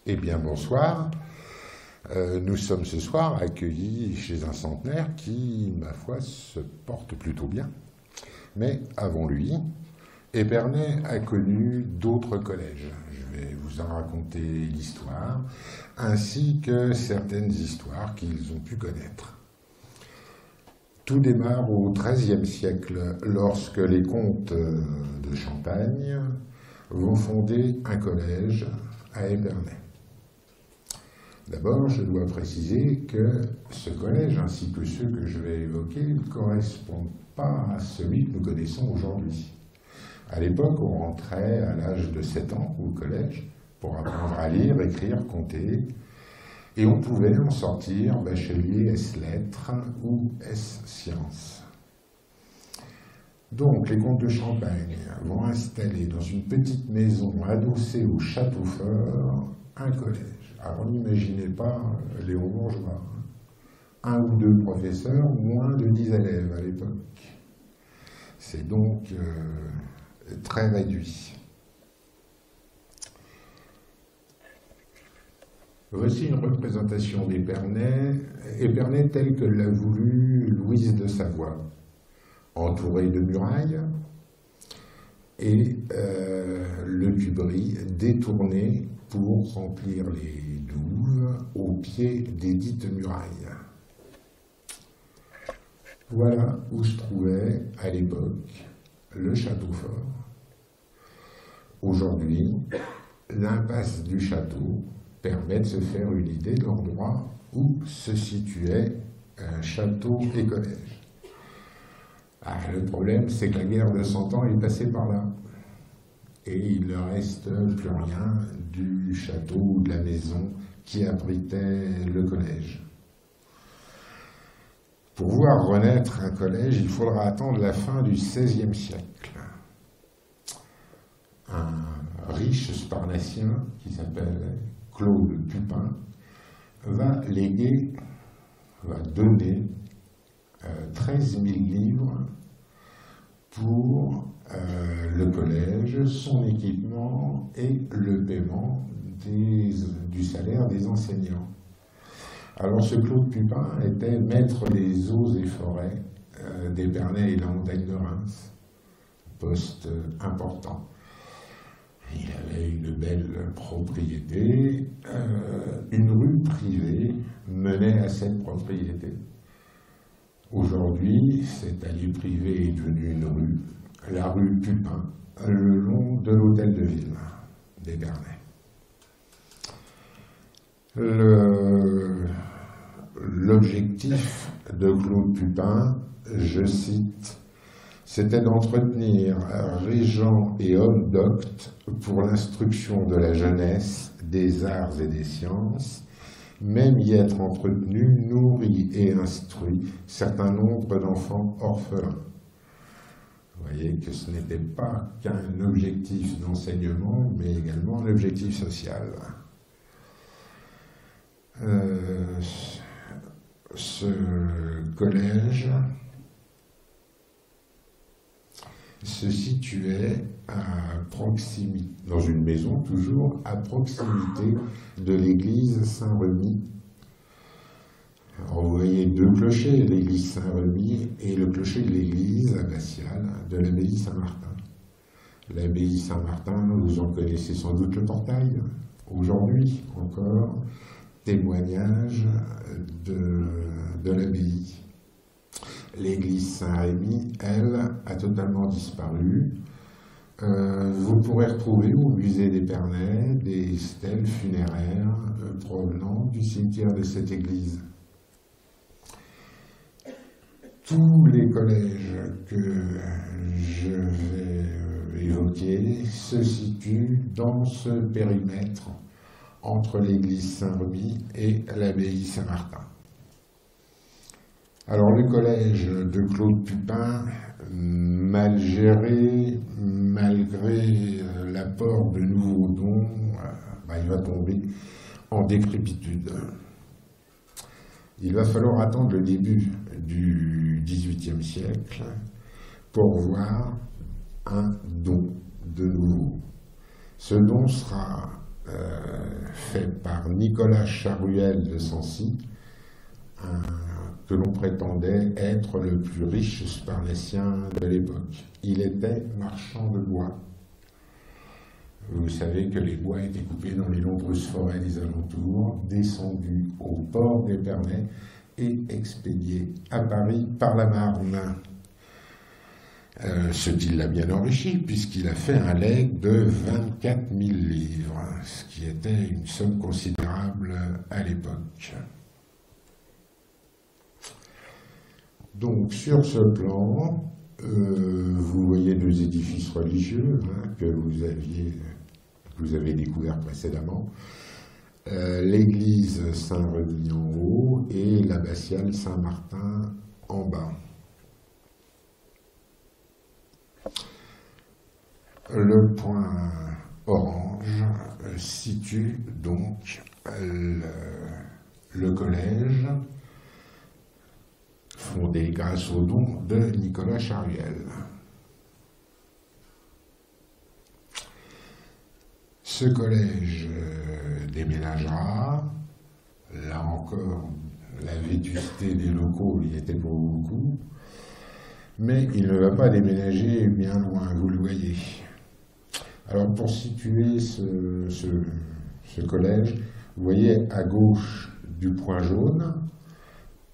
Eh bien, bonsoir. Nous sommes ce soir accueillis chez un centenaire qui, ma foi, se porte plutôt bien. Mais avant lui, Épernay a connu d'autres collèges. Je vais vous en raconter l'histoire, ainsi que certaines histoires qu'ils ont pu connaître. Tout démarre au XIIIe siècle, lorsque les comtes de Champagne vont fonder un collège à Épernay. D'abord, je dois préciser que ce collège, ainsi que ceux que je vais évoquer, ne correspondent pas à celui que nous connaissons aujourd'hui. À l'époque, on rentrait à l'âge de 7 ans au collège pour apprendre à lire, écrire, compter, et on pouvait en sortir bachelier S-lettres ou S-sciences. Donc, les comtes de Champagne vont installer dans une petite maison adossée au château fort un collège. Alors, n'imaginez pas Léon Bourgeois. Un ou deux professeurs, moins de 10 élèves à l'époque. C'est donc très réduit. Voici une représentation d'Épernay telle que l'a voulu Louise de Savoie, entourée de murailles et le tuberie détourné pour remplir les douves au pied des dites murailles. Voilà où se trouvait à l'époque le château fort. Aujourd'hui, l'impasse du château permet de se faire une idée de l'endroit où se situait un château et collège. Le problème, c'est que la guerre de 100 ans est passée par là. Et il ne reste plus rien du château ou de la maison qui abritait le collège. Pour voir renaître un collège, il faudra attendre la fin du XVIe siècle. Un riche sparnacien qui s'appelle Claude Pupin va donner 13 000 livres pour le collège, son équipement et le paiement du salaire des enseignants. Alors ce Claude Pupin était maître des eaux et forêts d'Épernay et la montagne de Reims, poste important. Il avait une belle propriété, une rue privée menait à cette propriété. Aujourd'hui, cette allée privée est devenue une rue, la rue Pupin, le long de l'hôtel de ville d'Épernay. L'objectif de Claude Pupin, je cite, c'était d'entretenir régents et hommes doctes pour l'instruction de la jeunesse, des arts et des sciences, même y être entretenu, nourri et instruit certain nombre d'enfants orphelins. Vous voyez que ce n'était pas qu'un objectif d'enseignement, mais également un objectif social. Ce collège se situait à proximité, dans une maison toujours, à proximité de l'église Saint-Remy. Alors vous voyez deux clochers, l'église Saint-Remy et le clocher de l'église abbatiale de l'abbaye Saint-Martin. L'abbaye Saint-Martin, vous en connaissez sans doute le portail, aujourd'hui encore, témoignage de l'abbaye. L'église Saint-Rémy, elle, a totalement disparu. Vous pourrez retrouver au musée d'Épernay des stèles funéraires provenant du cimetière de cette église. Tous les collèges que je vais évoquer se situent dans ce périmètre entre l'église Saint-Remy et l'abbaye Saint-Martin. Alors le collège de Claude Pupin, mal géré, malgré l'apport de nouveaux dons, il va tomber en décrépitude. Il va falloir attendre le début du XVIIIe siècle pour voir un don de nouveau. Ce don sera fait par Nicolas Charuel de Sancy, que l'on prétendait être le plus riche sparnacien de l'époque. Il était marchand de bois. Vous savez que les bois étaient coupés dans les nombreuses forêts des alentours, descendus au port d'Épernay et expédiés à Paris par la Marne. Ce qui l'a bien enrichi, puisqu'il a fait un legs de 24 000 livres, ce qui était une somme considérable à l'époque. Donc, sur ce plan, vous voyez deux édifices religieux que vous avez découverts précédemment. L'église Saint-Remy en haut et l'abbatiale Saint-Martin en bas. Le point orange situe donc le collège fondé grâce au don de Nicolas Charuel. Ce collège déménagera. Là encore, la vétusté des locaux y était pour beaucoup. Mais il ne va pas déménager bien loin, vous le voyez. Alors pour situer ce collège, vous voyez à gauche du point jaune,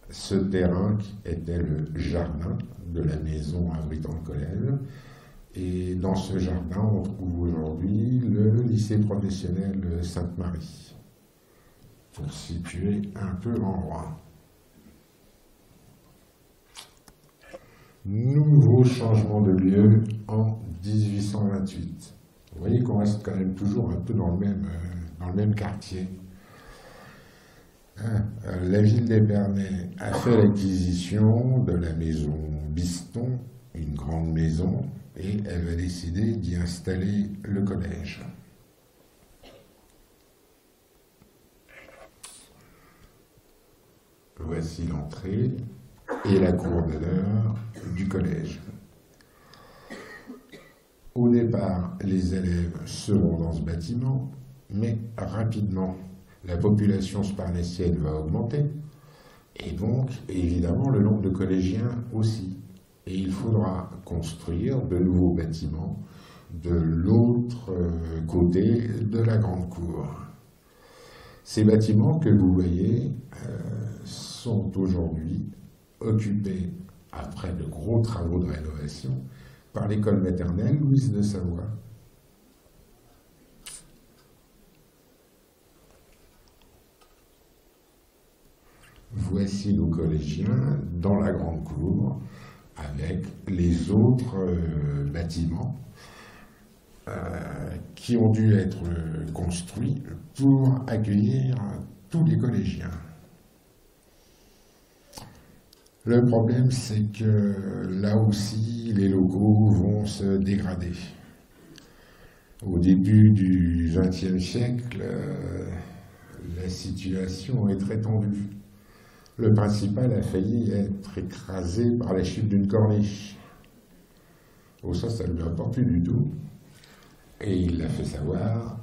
ce terrain qui était le jardin de la maison abritant le collège. Et dans ce jardin, on trouve aujourd'hui le lycée professionnel Sainte-Marie, pour situer un peu l'endroit. Nouveau changement de lieu en 1828. Vous voyez qu'on reste quand même toujours un peu dans le même quartier. La ville d'Épernay a fait l'acquisition de la maison Biston, une grande maison, et elle va décider d'y installer le collège. Voici l'entrée et la cour d'honneur du collège. Au départ, les élèves seront dans ce bâtiment, mais rapidement, la population sparnacienne va augmenter, et donc, évidemment, le nombre de collégiens aussi. Et il faudra construire de nouveaux bâtiments de l'autre côté de la grande cour. Ces bâtiments que vous voyez sont aujourd'hui occupés, après de gros travaux de rénovation, par l'école maternelle Louise de Savoie. Voici nos collégiens dans la grande cour, avec les autres bâtiments qui ont dû être construits pour accueillir tous les collégiens. Le problème, c'est que là aussi, les locaux vont se dégrader. Au début du XXe siècle, la situation est très tendue. Le principal a failli être écrasé par la chute d'une corniche. Oh, ça ne lui importe plus du tout. Et il l'a fait savoir.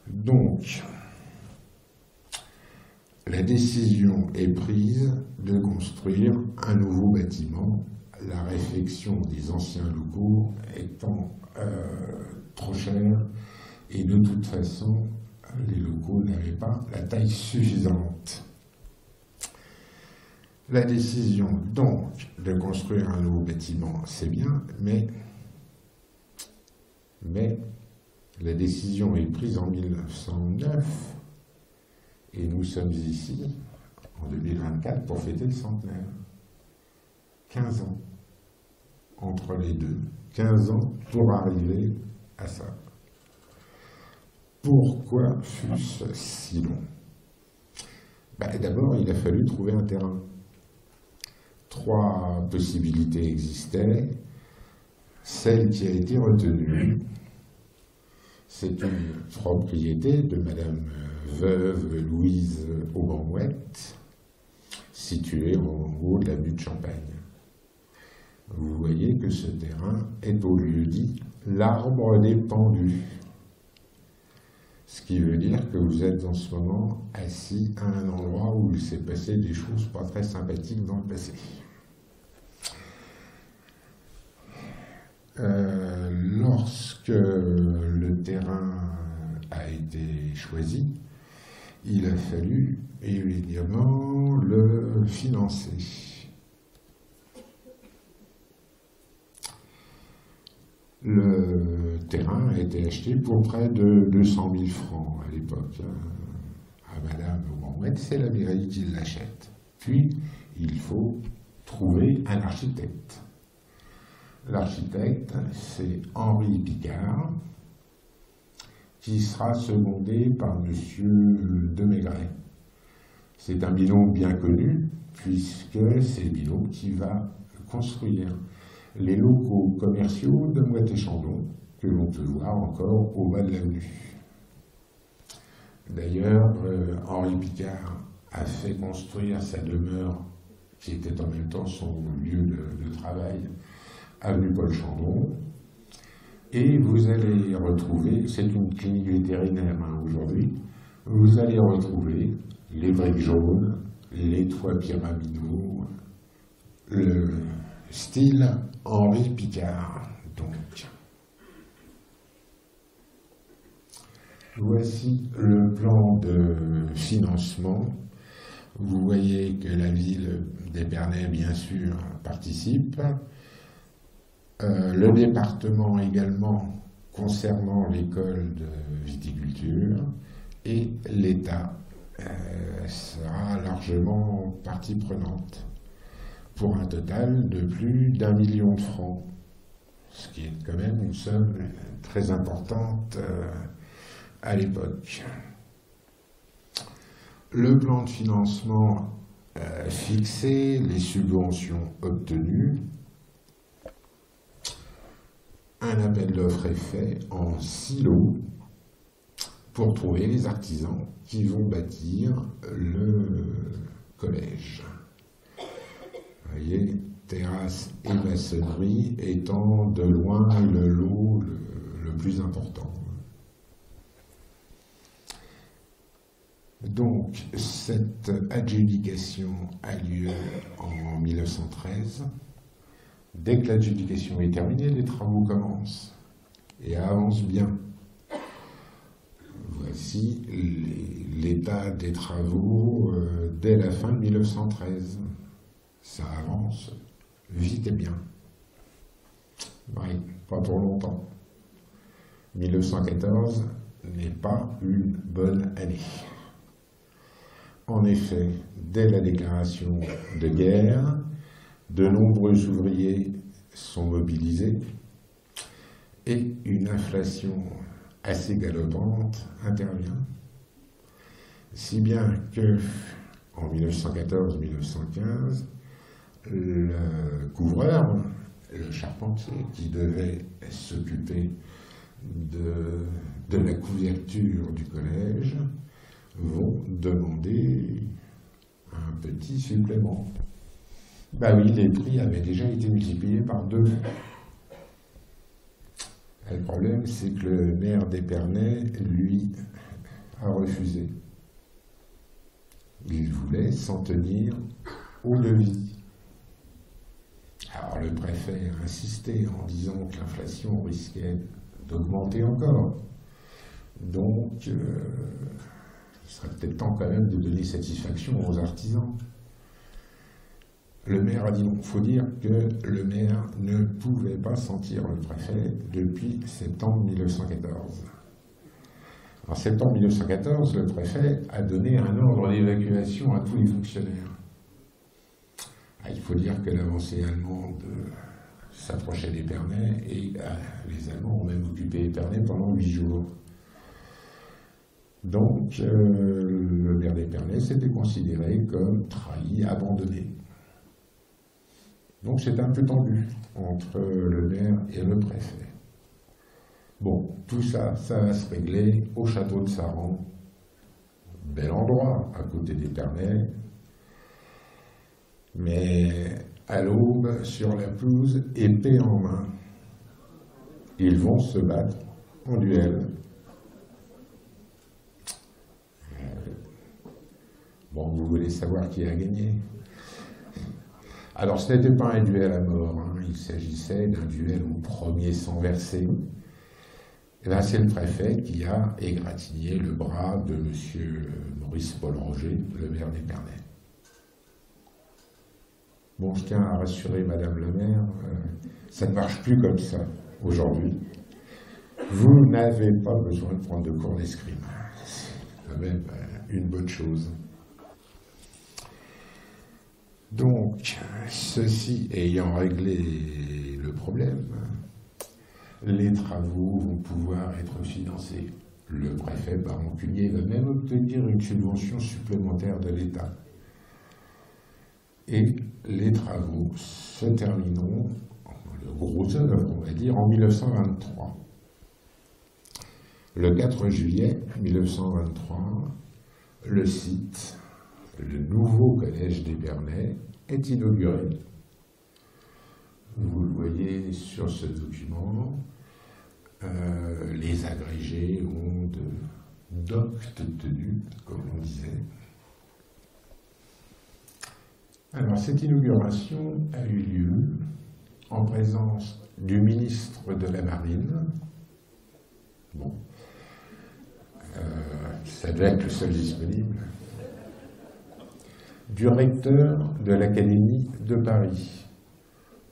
Donc, la décision est prise de construire un nouveau bâtiment, la réfection des anciens locaux étant trop chère, et de toute façon, les locaux n'avaient pas la taille suffisante. La décision, donc, de construire un nouveau bâtiment, c'est bien, mais la décision est prise en 1909, et nous sommes ici, en 2024, pour fêter le centenaire. 15 ans entre les deux. 15 ans pour arriver à ça. Pourquoi fut-ce si long? D'abord, il a fallu trouver un terrain. 3 possibilités existaient. Celle qui a été retenue, c'est une propriété de Madame veuve Louise Aubamouette, située en haut de l'avenue de Champagne. Vous voyez que ce terrain est au lieu dit l'Arbre des Pendus. Ce qui veut dire que vous êtes en ce moment assis à un endroit où il s'est passé des choses pas très sympathiques dans le passé. Lorsque le terrain a été choisi, il a fallu évidemment le financer. Le terrain a été acheté pour près de 200 000 francs à l'époque. À Madame Mohamed, c'est la mairie qui l'achète. Puis, il faut trouver un architecte. L'architecte, c'est Henri Picard, qui sera secondé par M. de Maigret. C'est un binôme bien connu, puisque c'est le binôme qui va construire les locaux commerciaux de Moët-et-Chandon, que l'on peut voir encore au bas de l'avenue. D'ailleurs, Henri Picard a fait construire sa demeure, qui était en même temps son lieu de travail, avenue Paul Chandon, et vous allez retrouver, c'est une clinique vétérinaire aujourd'hui, vous allez retrouver les briques jaunes, les toits pyramidaux, le style Henri Picard, donc. Voici le plan de financement. Vous voyez que la ville d'Épernay, bien sûr, participe. Le département également concernant l'école de viticulture et l'État sera largement partie prenante pour un total de plus d'1 million de francs, ce qui est quand même une somme très importante à l'époque. Le plan de financement fixé, les subventions obtenues, un appel d'offres est fait en 6 lots pour trouver les artisans qui vont bâtir le collège. Vous voyez, terrasse et maçonnerie étant de loin le lot le plus important. Donc, cette adjudication a lieu en 1913. Dès que l'adjudication est terminée, les travaux commencent et avancent bien. Voici l'état des travaux dès la fin de 1913. Ça avance vite et bien. Oui, pas pour longtemps. 1914 n'est pas une bonne année. En effet, dès la déclaration de guerre, de nombreux ouvriers sont mobilisés et une inflation assez galopante intervient. Si bien que, en 1914-1915, le couvreur, le charpentier qui devait s'occuper de la couverture du collège, vont demander un petit supplément. Ben oui, les prix avaient déjà été multipliés par 2. Le problème, c'est que le maire d'Épernay, lui, a refusé. Il voulait s'en tenir au devis. Alors le préfet a insisté en disant que l'inflation risquait d'augmenter encore. Donc, il serait peut-être temps quand même de donner satisfaction aux artisans. Le maire a dit non. Il faut dire que le maire ne pouvait pas sentir le préfet depuis septembre 1914. En septembre 1914, le préfet a donné un ordre d'évacuation à tous les fonctionnaires. Il faut dire que l'avancée allemande s'approchait d'Épernay et les Allemands ont même occupé Épernay pendant 8 jours. Donc, le maire d'Épernay s'était considéré comme trahi, abandonné. Donc, c'est un peu tendu entre le maire et le préfet. Bon, tout ça, ça va se régler au château de Saran. Bel endroit, à côté d'Épernay. Mais à l'aube, sur la pelouse, épée en main, ils vont se battre en duel. Bon, vous voulez savoir qui a gagné? Alors, ce n'était pas un duel à mort, hein. Il s'agissait d'un duel au premier sang versé. Et là, c'est le préfet qui a égratigné le bras de M. Maurice Paul Roger, le maire d'Épernay. Bon, je tiens à rassurer Madame le maire, ça ne marche plus comme ça aujourd'hui. Vous n'avez pas besoin de prendre de cours d'escrime. C'est quand même une bonne chose. Donc, ceci ayant réglé le problème, les travaux vont pouvoir être financés. Le préfet par rancunier va même obtenir une subvention supplémentaire de l'État. Et les travaux se termineront, le gros œuvre, on va dire, en 1923. Le 4 juillet 1923, le site, le nouveau collège d'Épernay, est inauguré. Vous le voyez sur ce document, les agrégés ont de doctes tenues, comme on disait. Alors, cette inauguration a eu lieu en présence du ministre de la Marine. Bon, ça devait être le seul disponible. Du recteur de l'Académie de Paris.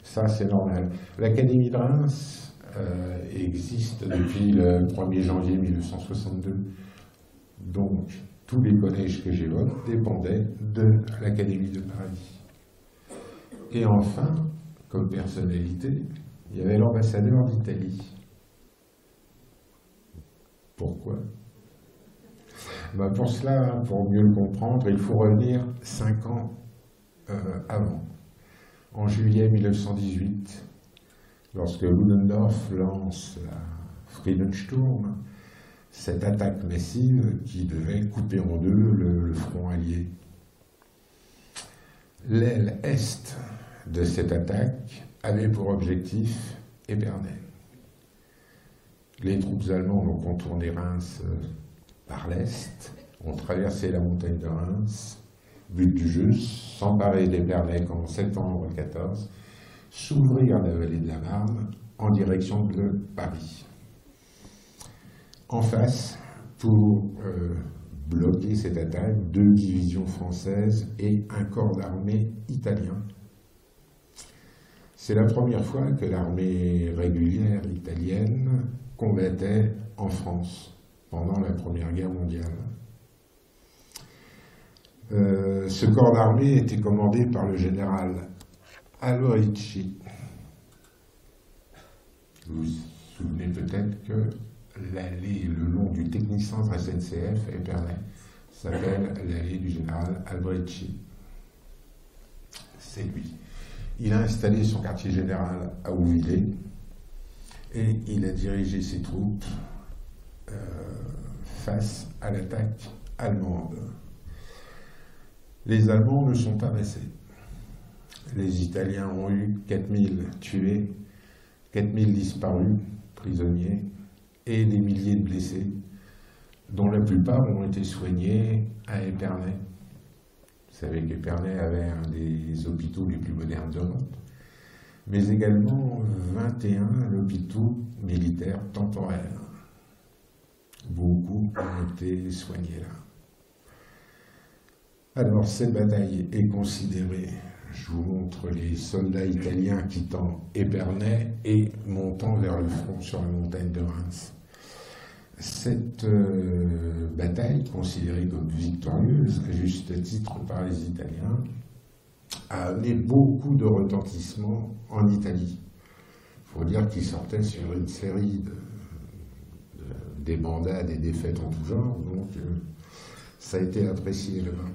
Ça, c'est normal. L'Académie de Reims existe depuis le 1er janvier 1962. Donc, tous les collèges que j'évoque dépendaient de l'Académie de Paris. Et enfin, comme personnalité, il y avait l'ambassadeur d'Italie. Pourquoi? Pour cela, pour mieux le comprendre, il faut revenir 5 ans avant. En juillet 1918, lorsque Ludendorff lance la Friedensturm, cette attaque massive qui devait couper en deux le front allié. L'aile est de cette attaque avait pour objectif Épernay. Les troupes allemandes ont contourné Reims par l'est, ont traversé la montagne de Reims, but du jeu, s'emparer d'Épernay en septembre 14, s'ouvrir la vallée de la Marne en direction de Paris. En face, pour bloquer cette attaque, 2 divisions françaises et un corps d'armée italien. C'est la première fois que l'armée régulière italienne combattait en France pendant la Première Guerre mondiale. Ce corps d'armée était commandé par le général Alberici. Vous vous souvenez peut-être que l'allée le long du technicentre SNCF Épernay s'appelle l'allée du général Alberici. C'est lui. Il a installé son quartier général à Ouvillers et il a dirigé ses troupes face à l'attaque allemande. Les Allemands ne sont pas passés. Les Italiens ont eu 4000 tués, 4000 disparus, prisonniers, et des milliers de blessés, dont la plupart ont été soignés à Épernay. Vous savez qu'Épernay avait un des hôpitaux les plus modernes d'Europe, mais également 21 hôpitaux militaires temporaires. Beaucoup ont été soignés là. Alors, cette bataille est considérée, je vous montre les soldats italiens quittant Épernay et montant vers le front sur la montagne de Reims. Cette bataille, considérée comme victorieuse, à juste titre par les Italiens, a amené beaucoup de retentissement en Italie. Il faut dire qu'ils sortaient sur une série débandades et défaites en tout genre, donc ça a été apprécié là-bas.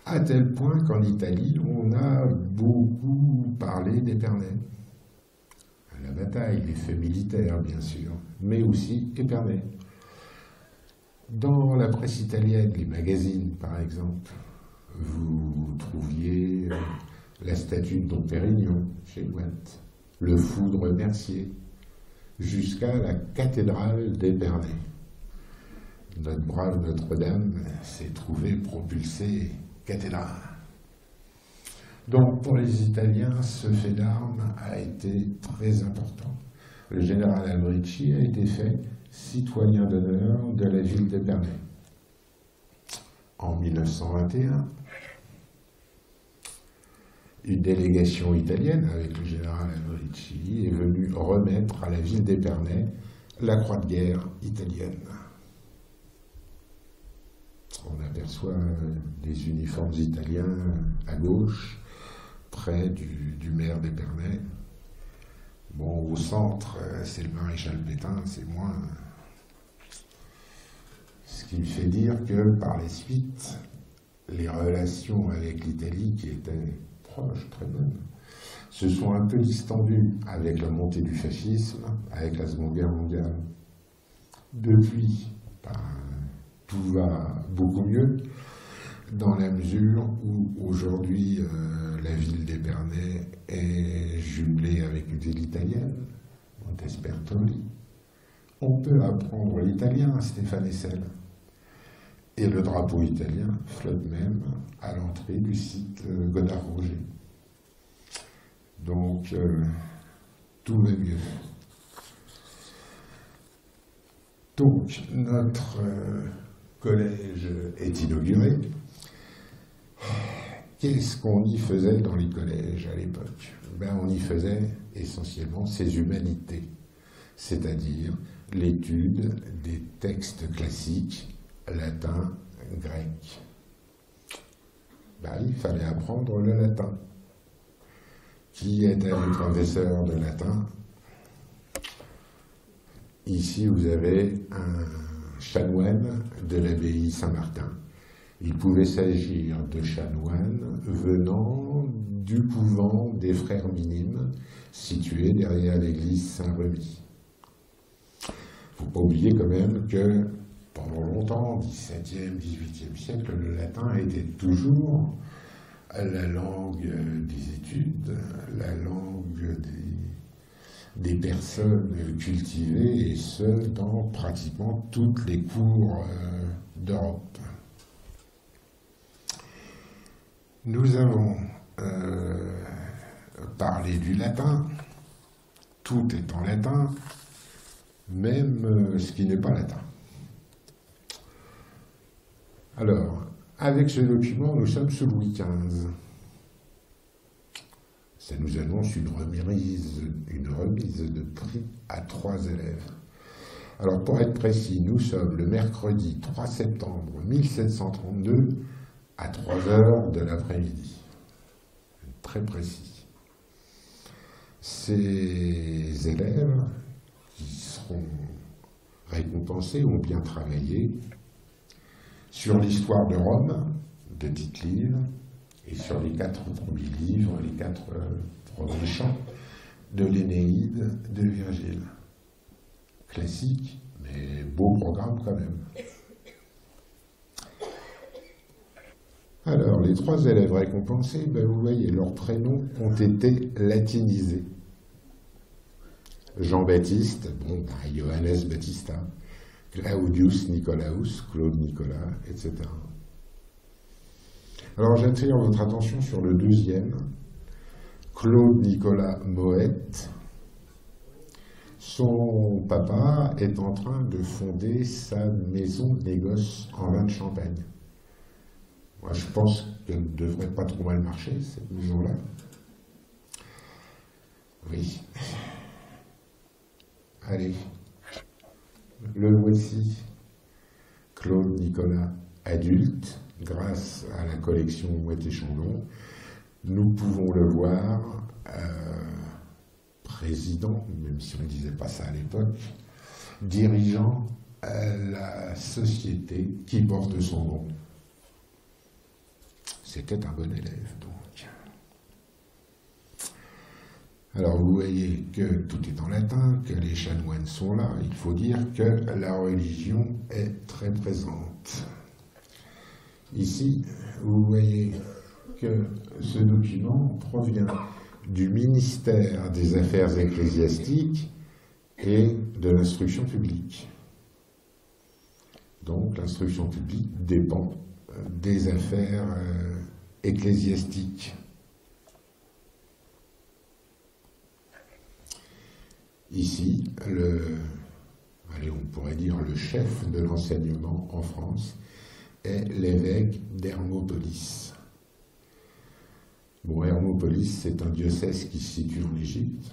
À tel point qu'en Italie, on a beaucoup parlé d'Épernay. La bataille, les faits militaires, bien sûr, mais aussi Épernay. Dans la presse italienne, les magazines, par exemple, vous trouviez la statue de Dom Pérignon, chez Gouette, le foudre Mercier, jusqu'à la cathédrale d'Épernay. notre brave Notre-Dame s'est trouvée propulsée cathédrale. Donc pour les Italiens, ce fait d'armes a été très important. Le général Albrici a été fait citoyen d'honneur de la ville d'Épernay. En 1921, une délégation italienne avec le général Albrici est venue remettre à la ville d'Épernay la croix de guerre italienne. On aperçoit des uniformes italiens à gauche, près du maire d'Épernay. Bon, au centre, c'est le maréchal Pétain, c'est moins. Ce qui me fait dire que par la suite, les relations avec l'Italie, qui étaient proches, très bonnes, se sont un peu distendues avec la montée du fascisme, avec la Seconde Guerre mondiale. Depuis, tout va beaucoup mieux, dans la mesure où aujourd'hui la ville d'Épernay est jumelée avec une ville italienne, Montespertoli. On peut apprendre l'italien à Stéphane Hessel. Et le drapeau italien flotte même à l'entrée du site Godard-Roger. Donc, tout va mieux. Donc, notre collège est inauguré. Qu'est-ce qu'on y faisait dans les collèges à l'époque? On y faisait essentiellement ces humanités, c'est-à-dire l'étude des textes classiques, latin, grec. Il fallait apprendre le latin. Qui était le professeur de latin? Ici, vous avez un chanoine de l'abbaye Saint-Martin. Il pouvait s'agir de chanoines venant du couvent des Frères Minimes, situé derrière l'église Saint-Remy. Il ne faut pas oublier quand même que pendant longtemps, XVIIe, XVIIIe siècle, le latin était toujours la langue des études, la langue des personnes cultivées, et ce, dans pratiquement toutes les cours d'Europe. Nous avons parlé du latin, tout est en latin, même ce qui n'est pas latin. Alors, avec ce document, nous sommes sous Louis XV. Ça nous annonce une remise de prix à 3 élèves. Alors, pour être précis, nous sommes le mercredi 3 septembre 1732 à 3 heures de l'après-midi. Très précis. Ces élèves qui seront récompensés ont bien travaillé sur l'histoire de Rome, de Tite-Live, et sur les 4 premiers livres, les 4 premiers chants de l'Énéide de Virgile. Classique, mais beau programme quand même. Alors, les 3 élèves récompensés, vous voyez, leurs prénoms ont été latinisés. Jean-Baptiste, Johannes Battista, Claudius Nicolaus, Claude Nicolas, etc. Alors j'attire votre attention sur le deuxième, Claude Nicolas Moët. Son papa est en train de fonder sa maison de négoce en vin de Champagne. Moi, je pense qu'elle ne devrait pas trop mal marcher, cette maison-là. Oui. Allez. Le voici, Claude Nicolas adulte, grâce à la collection Moët et Chandon. Nous pouvons le voir président, même si on ne disait pas ça à l'époque, dirigeant la société qui porte son nom. C'était un bon élève, donc. Alors vous voyez que tout est en latin, que les chanoines sont là. Il faut dire que la religion est très présente. Ici, vous voyez que ce document provient du ministère des Affaires ecclésiastiques et de l'instruction publique. Donc l'instruction publique dépend des affaires ecclésiastiques. Ici, on pourrait dire le chef de l'enseignement en France est l'évêque d'Hermopolis. Bon, Hermopolis, c'est un diocèse qui se situe en Égypte.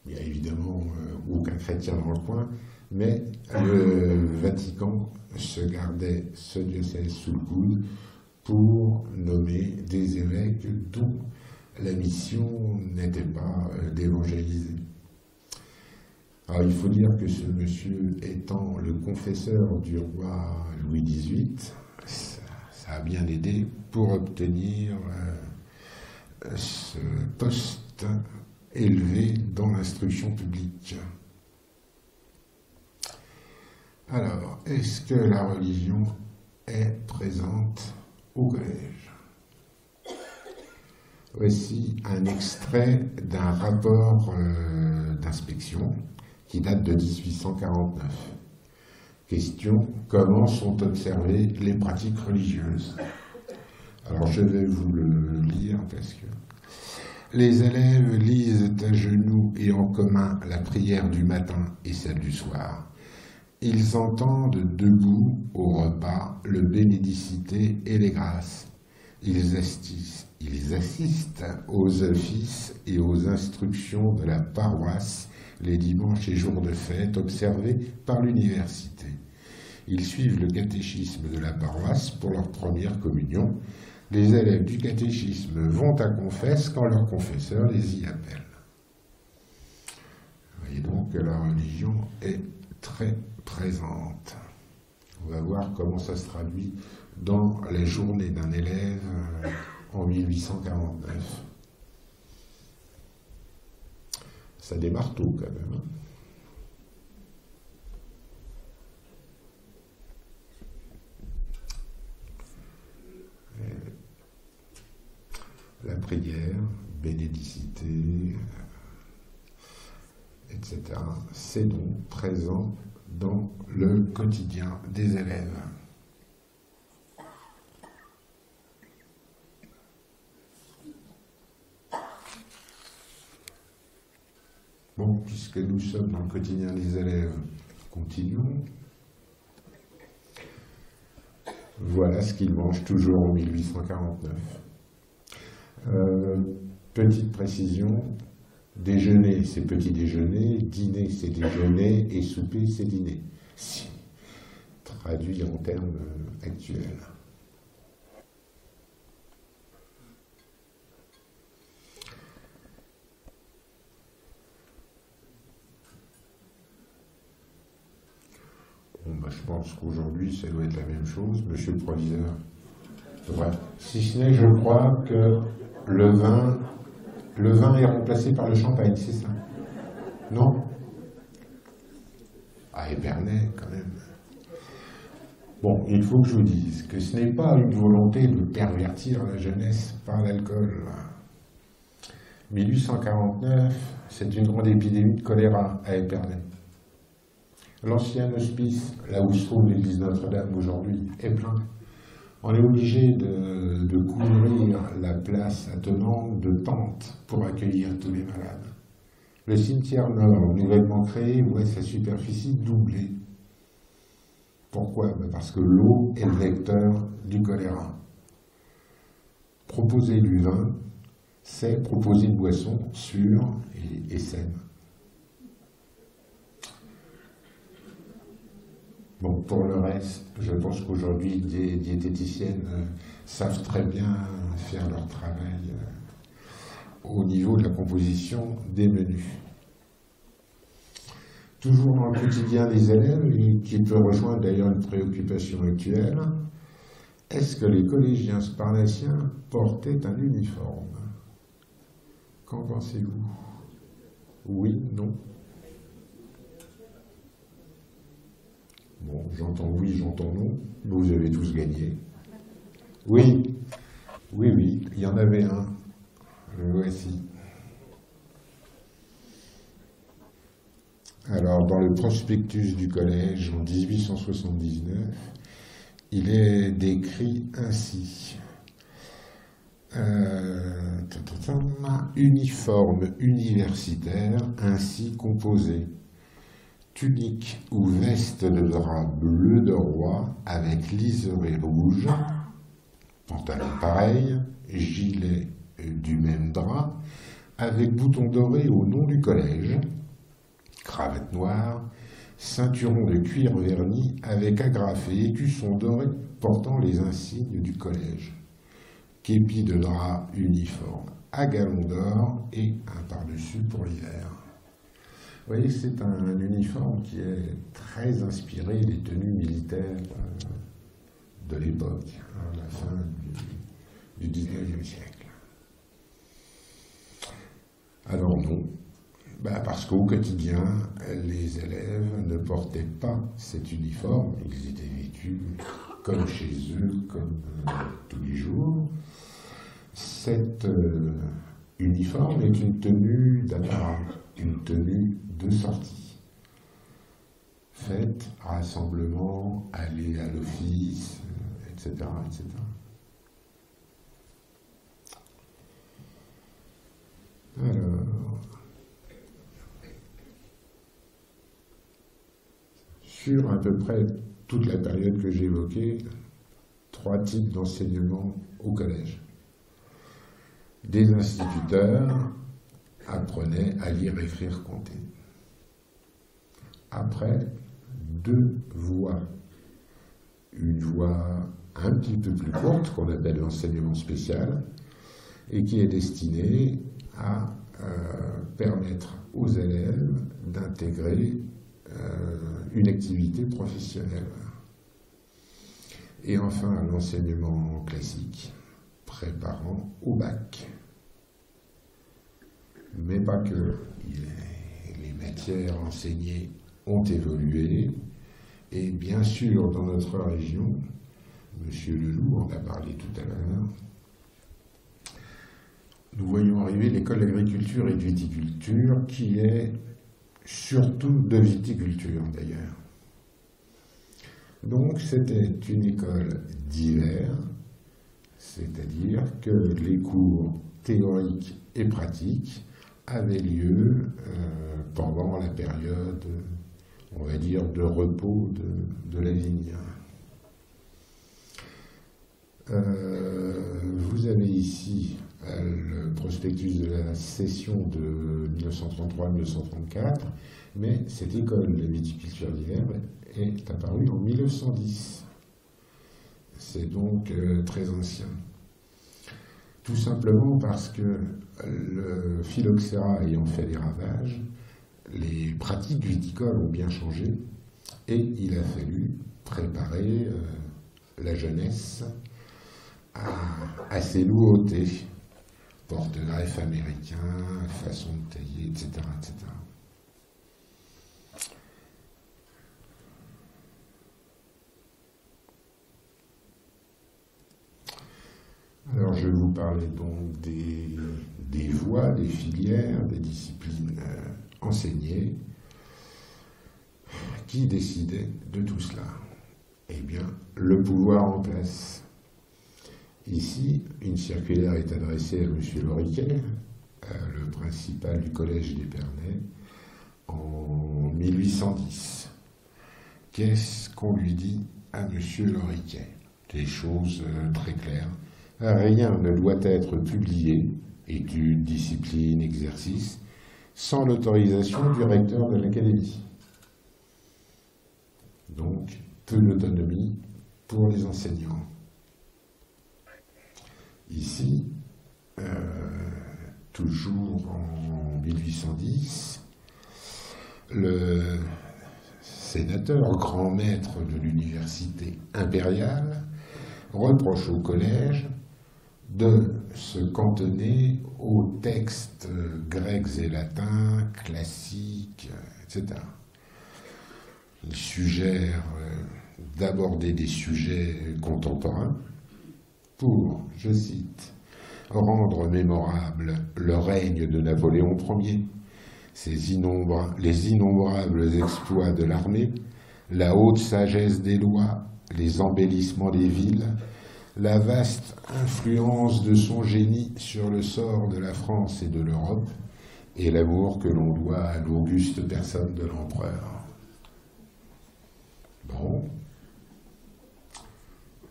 Il n'y a évidemment aucun chrétien dans le coin, mais le Vatican se gardait ce diocèse sous le coude pour nommer des évêques dont la mission n'était pas d'évangéliser. Alors il faut dire que ce monsieur étant le confesseur du roi Louis XVIII, ça a bien aidé pour obtenir ce poste élevé dans l'instruction publique. Alors, est-ce que la religion est présente au collège? Voici un extrait d'un rapport d'inspection qui date de 1849. Question, comment sont observées les pratiques religieuses? Alors je vais vous le lire parce que les élèves lisent à genoux et en commun la prière du matin et celle du soir. Ils entendent debout au repas le bénédicité et les grâces. Ils assistent aux offices et aux instructions de la paroisse les dimanches et jours de fête observés par l'université. Ils suivent le catéchisme de la paroisse pour leur première communion. Les élèves du catéchisme vont à confesse quand leur confesseur les y appelle. Vous voyez donc que la religion est très présente. On va voir comment ça se traduit dans les journées d'un élève en 1849. Ça démarre tôt quand même. La prière, bénédicité, etc. C'est donc présent dans le quotidien des élèves. Bon, puisque nous sommes dans le quotidien des élèves, continuons. Voilà ce qu'ils mangent toujours en 1849. Petite précision, déjeuner c'est petit déjeuner, dîner c'est déjeuner et souper c'est dîner. Si, traduit en termes actuels. Bon, je pense qu'aujourd'hui ça doit être la même chose, monsieur le proviseur. Ouais. Si ce n'est, je crois que le vin est remplacé par le champagne, c'est ça? Non? Ah, Épernay, quand même. Bon, il faut que je vous dise que ce n'est pas une volonté de pervertir la jeunesse par l'alcool. 1849, c'est une grande épidémie de choléra à Épernay. L'ancien hospice, là où se trouve l'église Notre-Dame aujourd'hui, est plein. On est obligé de couvrir la place attenante de tentes pour accueillir tous les malades. Le cimetière nord, nouvellement créé, voit sa superficie doublée. Pourquoi? Parce que l'eau est le vecteur du choléra. Proposer du vin, c'est proposer une boisson sûre et saine. Bon, pour le reste, je pense qu'aujourd'hui, des diététiciennes savent très bien faire leur travail au niveau de la composition des menus. Toujours dans le quotidien des élèves, et qui peut rejoindre d'ailleurs une préoccupation actuelle, est-ce que les collégiens sparnassiens portaient un uniforme? Qu'en pensez-vous? Oui, non? Bon, j'entends oui, j'entends non. Vous avez tous gagné. Oui, oui, il y en avait un. Le voici. Alors, dans le prospectus du collège en 1879, il est décrit ainsi. Uniforme universitaire ainsi composé. Tunique ou veste de drap bleu de roi avec liseré rouge, pantalon pareil, gilet du même drap, avec bouton doré au nom du collège, cravate noire, ceinturon de cuir verni avec agrafe et écusson doré portant les insignes du collège, képi de drap uniforme à galons d'or et un par-dessus pour l'hiver. Vous voyez, c'est un uniforme qui est très inspiré des tenues militaires de l'époque, à la fin du 19e siècle. Alors non, parce qu'au quotidien, les élèves ne portaient pas cet uniforme, ils étaient vêtus comme chez eux, comme tous les jours. Cet uniforme est une tenue d'apparat, une tenue de sortie. Fête, rassemblement, aller à l'office, etc., etc. Alors, sur à peu près toute la période que j'ai évoquée, 3 types d'enseignement au collège. Des instituteurs apprenaient à lire, écrire, compter. Après, 2 voies. Une voie un petit peu plus courte, qu'on appelle l'enseignement spécial, et qui est destinée à permettre aux élèves d'intégrer une activité professionnelle. Et enfin, l'enseignement classique, préparant au bac. Mais pas que. Les matières enseignées ont évolué, et bien sûr, dans notre région, M. Leloup en a parlé tout à l'heure, nous voyons arriver l'école d'agriculture et de viticulture, qui est surtout de viticulture d'ailleurs. Donc c'était une école d'hiver, c'est-à-dire que les cours théoriques et pratiques avaient lieu pendant la période, on va dire, de repos de la vigne. Vous avez ici le prospectus de la session de 1933-1934, mais cette école de viticulture d'hiver est apparue en 1910. C'est donc très ancien. Tout simplement parce que le phylloxéra ayant fait des ravages, les pratiques viticoles ont bien changé et il a fallu préparer la jeunesse à ces nouveautés. Porte-greffe américain, façon de tailler, etc., etc. Alors je vais vous parler donc des voies, des filières, des disciplines enseignées. Qui décidait de tout cela? Eh bien, le pouvoir en place. Ici, une circulaire est adressée à M. Loriquet, le principal du collège d'Épernay, en 1810. Qu'est-ce qu'on lui dit à M. Loriquet? Des choses très claires. Rien ne doit être publié, études, disciplines, exercices, sans l'autorisation du recteur de l'académie. Donc, peu d'autonomie pour les enseignants. Ici, toujours en 1810, le sénateur, grand maître de l'université impériale, reproche au collège de se cantonner aux textes grecs et latins, classiques, etc. Il suggère d'aborder des sujets contemporains pour, je cite, rendre mémorable le règne de Napoléon Ier, les innombrables exploits de l'armée, la haute sagesse des lois, les embellissements des villes, la vaste influence de son génie sur le sort de la France et de l'Europe, et l'amour que l'on doit à l'auguste personne de l'empereur. Bon,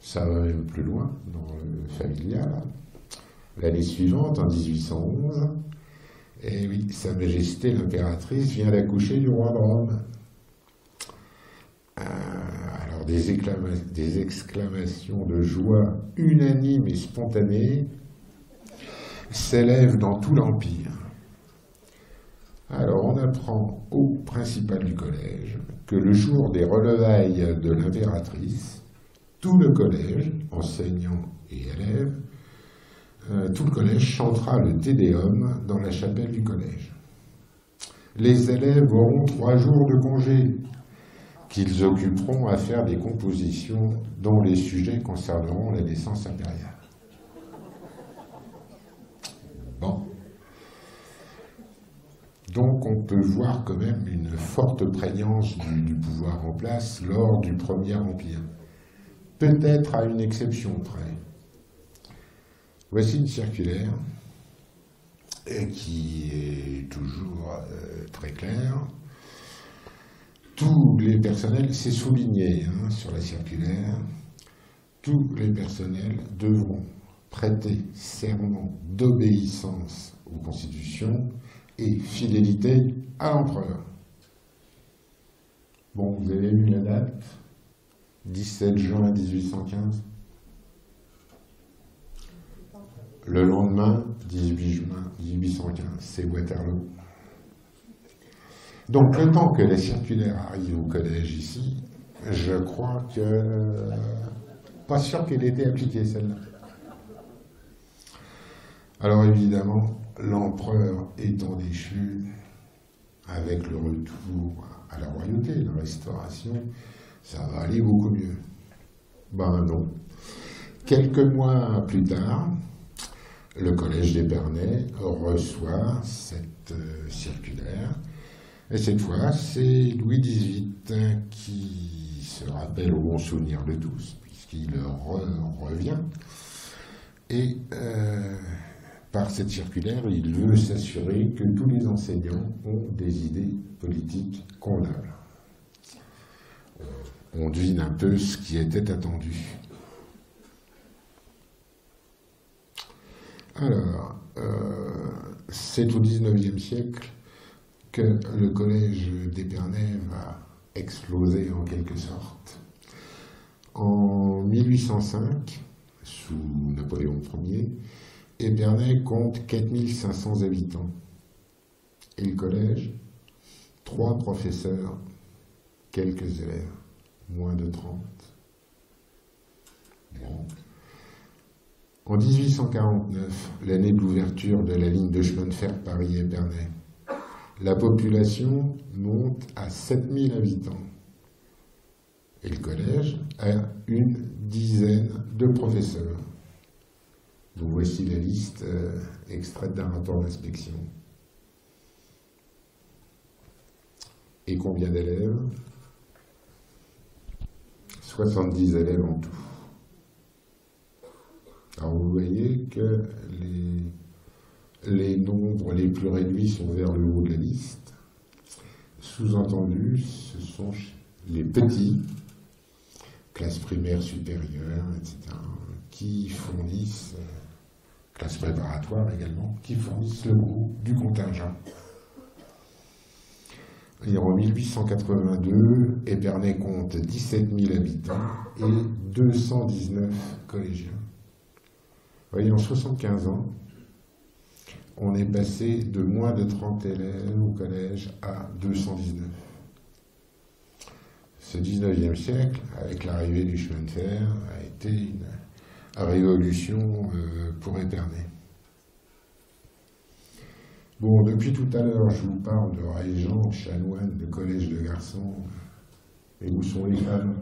ça va même plus loin dans le familial. L'année suivante, en 1811, et oui, Sa Majesté l'impératrice vient d'accoucher du roi de Rome. Alors des exclamations de joie unanimes et spontanées s'élèvent dans tout l'Empire. Alors on apprend au principal du collège que le jour des relevailles de l'impératrice, tout le collège, enseignants et élèves, tout le collège chantera le Te Deum dans la chapelle du collège. Les élèves auront 3 jours de congé qu'ils occuperont à faire des compositions dont les sujets concerneront la naissance impériale. Bon. Donc on peut voir quand même une forte prégnance du pouvoir en place lors du Premier Empire. Peut-être à une exception près. Voici une circulaire qui est toujours très claire. Tous les personnels, c'est souligné sur la circulaire, tous les personnels devront prêter serment d'obéissance aux constitutions et fidélité à l'empereur. Bon, vous avez eu la date, 17 juin 1815. Le lendemain, 18 juin 1815, c'est Waterloo. Donc, le temps que la circulaire arrive au collège ici, je crois que... pas sûr qu'elle ait été appliquée, celle-là. Alors, évidemment, l'empereur étant déchu, avec le retour à la royauté, la restauration, ça va aller beaucoup mieux. Ben non. Quelques mois plus tard, le collège d'Épernay reçoit cette circulaire. Et cette fois, c'est Louis XVIII qui se rappelle au bon souvenir de tous, puisqu'il revient. Et par cette circulaire, il veut s'assurer que tous les enseignants ont des idées politiques convenables. On devine un peu ce qui était attendu. Alors, c'est au XIXe siècle que le collège d'Épernay va exploser en quelque sorte. En 1805, sous Napoléon Ier, Épernay compte 4500 habitants. Et le collège, 3 professeurs, quelques élèves, moins de 30. Bon. En 1849, l'année de l'ouverture de la ligne de chemin de fer Paris-Épernay, la population monte à 7000 habitants. Et le collège a une dizaine de professeurs. Donc voici la liste extraite d'un rapport d'inspection. Et combien d'élèves? 70 élèves en tout. Alors vous voyez que les nombres les plus réduits sont vers le haut de la liste. Sous-entendu, ce sont les petits, classes primaires supérieures, etc., qui fournissent, classes préparatoires également, qui fournissent le gros du contingent. Et en 1882, Épernay compte 17 000 habitants et 219 collégiens. Vous voyez, en 75 ans, on est passé de moins de 30 élèves au collège à 219. Ce 19e siècle, avec l'arrivée du chemin de fer, a été une révolution pour Épernay. Bon, depuis tout à l'heure, je vous parle de régents, chanoines, de collèges de garçons. Et où sont les femmes?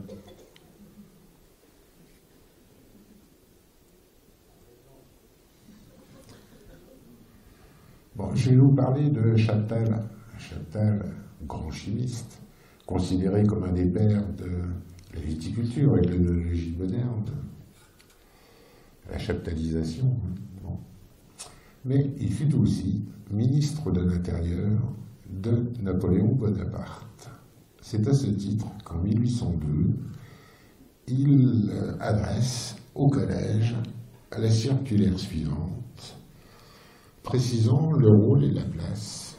Bon, je vais vous parler de Châtel. Chaptal, grand chimiste, considéré comme un des pères de la viticulture et de l'œnologie moderne, la chaptalisation. Bon. Mais il fut aussi ministre de l'Intérieur de Napoléon Bonaparte. C'est à ce titre qu'en 1802, il adresse au collège la circulaire suivante, précisant le rôle et la place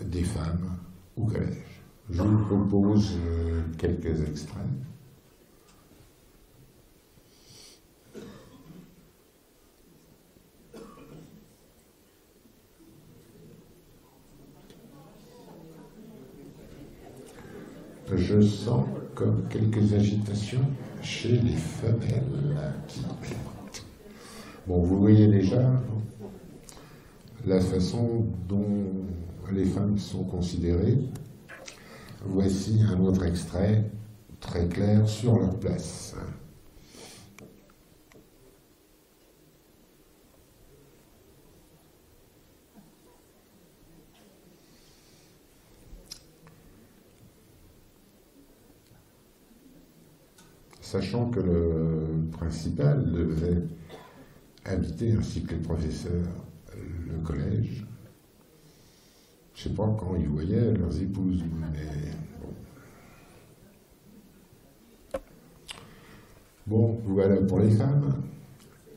des femmes au collège. Je vous propose quelques extraits. Je sens comme quelques agitations chez les femelles qui... Bon, vous voyez déjà la façon dont les femmes sont considérées. Voici un autre extrait très clair sur leur place. Sachant que le principal devait inviter, ainsi que les professeurs, le collège. Je ne sais pas quand ils voyaient leurs épouses, mais bon. Bon, voilà pour les femmes.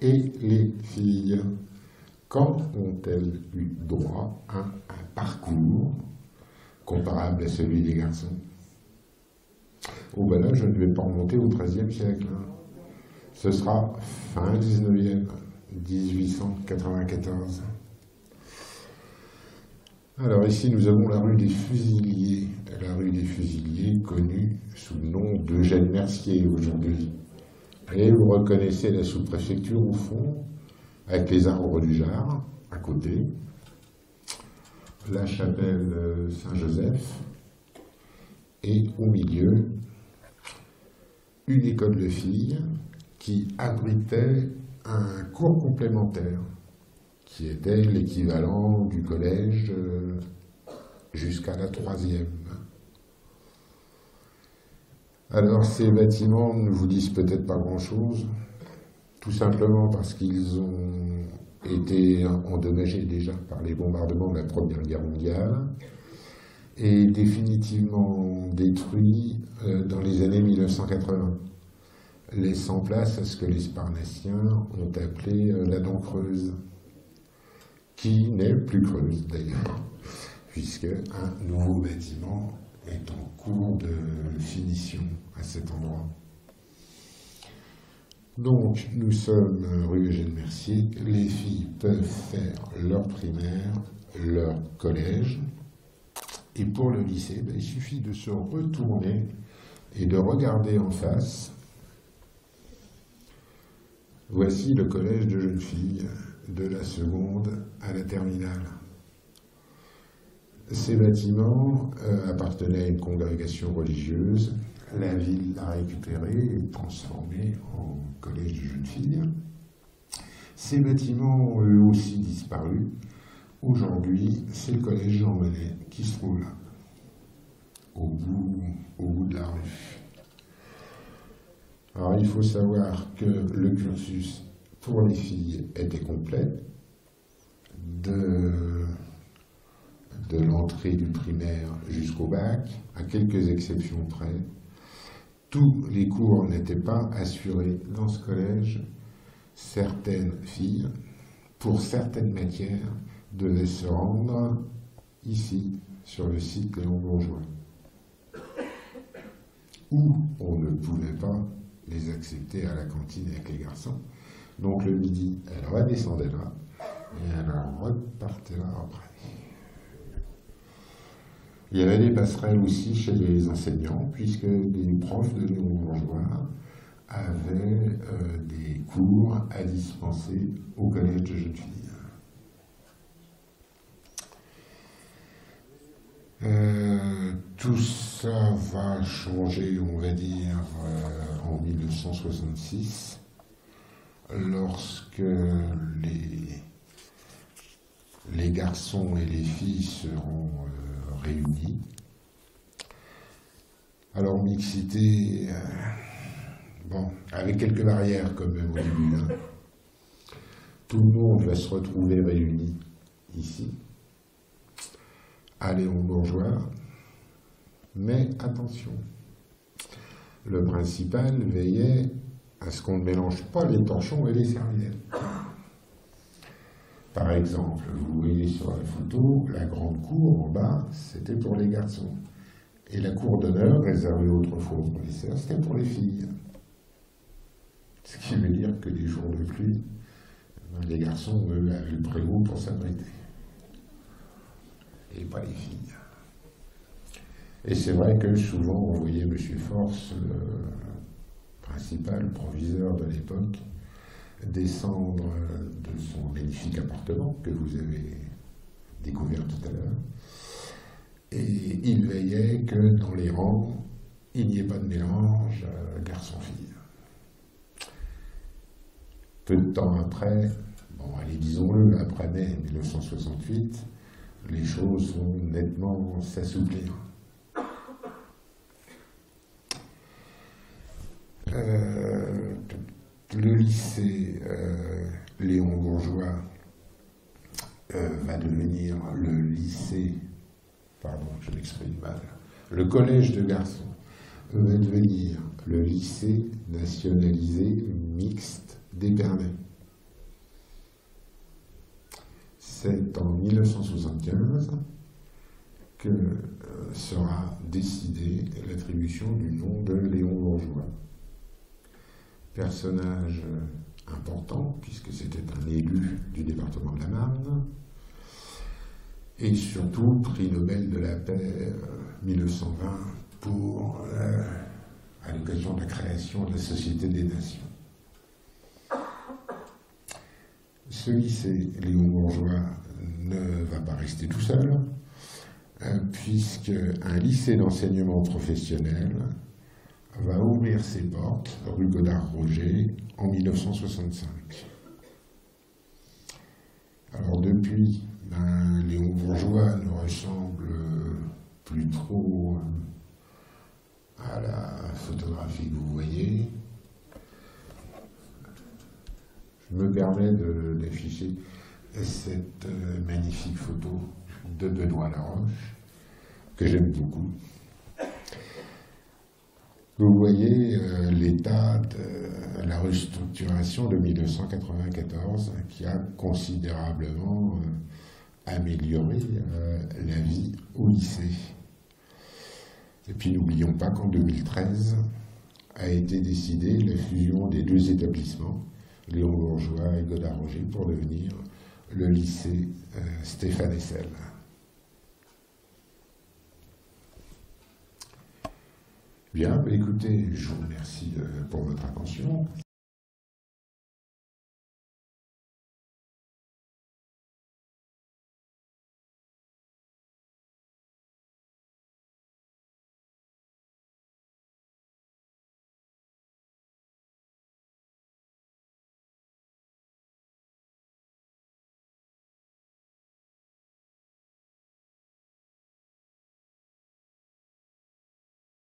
Et les filles, quand ont-elles eu droit à un parcours comparable à celui des garçons? Oh ben là, je ne vais pas remonter au XIIIe siècle. Ce sera fin 19e, 1894. Alors ici, nous avons la rue des Fusiliers. La rue des Fusiliers, connue sous le nom d'Eugène Mercier aujourd'hui. Et vous reconnaissez la sous-préfecture au fond, avec les arbres du Jard, à côté. La chapelle Saint-Joseph. Et au milieu, une école de filles qui abritait un cours complémentaire, qui était l'équivalent du collège jusqu'à la 3e. Alors ces bâtiments ne vous disent peut-être pas grand-chose, tout simplement parce qu'ils ont été endommagés déjà par les bombardements de la Première Guerre mondiale, et définitivement détruit dans les années 1980, laissant place à ce que les Sparnassiens ont appelé la dent creuse, qui n'est plus creuse d'ailleurs, puisque un nouveau bâtiment est en cours de finition à cet endroit. Donc, nous sommes rue Eugène Mercier, les filles peuvent faire leur primaire, leur collège. Et pour le lycée, il suffit de se retourner et de regarder en face. Voici le collège de jeunes filles, de la seconde à la terminale. Ces bâtiments appartenaient à une congrégation religieuse. La ville l'a récupéré et transformé en collège de jeunes filles. Ces bâtiments ont eux aussi disparu. Aujourd'hui, c'est le collège Jean Monnet qui se trouve là, au bout de la rue. Alors, il faut savoir que le cursus pour les filles était complet, de l'entrée du primaire jusqu'au bac, à quelques exceptions près. Tous les cours n'étaient pas assurés dans ce collège. Certaines filles, pour certaines matières, devaient se rendre ici, sur le site Léon Bourgeois, où on ne pouvait pas les accepter à la cantine avec les garçons. Donc le midi, elle redescendait là, et elle repartait là après. Il y avait des passerelles aussi chez les enseignants, puisque des profs de Léon Bourgeois avaient des cours à dispenser au collège de jeunes filles. Tout ça va changer, on va dire, en 1966, lorsque les garçons et les filles seront réunis. Alors, mixité, bon, avec quelques barrières quand même au début. Hein. Tout le monde va se retrouver réuni ici, à Léon Bourgeois, mais attention, le principal veillait à ce qu'on ne mélange pas les torchons et les serviettes. Par exemple, vous voyez sur la photo, la grande cour en bas, c'était pour les garçons. Et la cour d'honneur, réservée autrefois aux professeurs, c'était pour les filles. Ce qui veut dire que les jours de pluie, les garçons, eux, avaient le préau pour s'abriter. Et pas les filles. Et c'est vrai que souvent, on voyait M. Force, le principal proviseur de l'époque, descendre de son magnifique appartement que vous avez découvert tout à l'heure. Et il veillait que dans les rangs, il n'y ait pas de mélange garçon-fille. Peu de temps après, bon, allez, disons-le, après mai 1968, les choses vont nettement s'assouplir. Le lycée Léon Bourgeois va devenir le lycée, pardon, je m'exprime mal, le collège de garçons va devenir le lycée nationalisé mixte d'Épernay. C'est en 1975 que sera décidée l'attribution du nom de Léon Bourgeois. Personnage important, puisque c'était un élu du département de la Marne, et surtout prix Nobel de la paix 1920 pour, à l'occasion de la création de la Société des Nations. Ce lycée Léon Bourgeois ne va pas rester tout seul, puisque un lycée d'enseignement professionnel va ouvrir ses portes rue Godard-Roger en 1965. Alors depuis, Léon Bourgeois ne ressemble plus trop à la photographie que vous voyez. Je me permets d'afficher cette magnifique photo de Benoît Laroche, que j'aime beaucoup. Vous voyez l'état de la restructuration de 1994 qui a considérablement amélioré la vie au lycée. Et puis n'oublions pas qu'en 2013 a été décidée la fusion des deux établissements, Léon Bourgeois et Godard-Roger, pour devenir le lycée Stéphane Hessel. Bien, écoutez, je vous remercie pour votre attention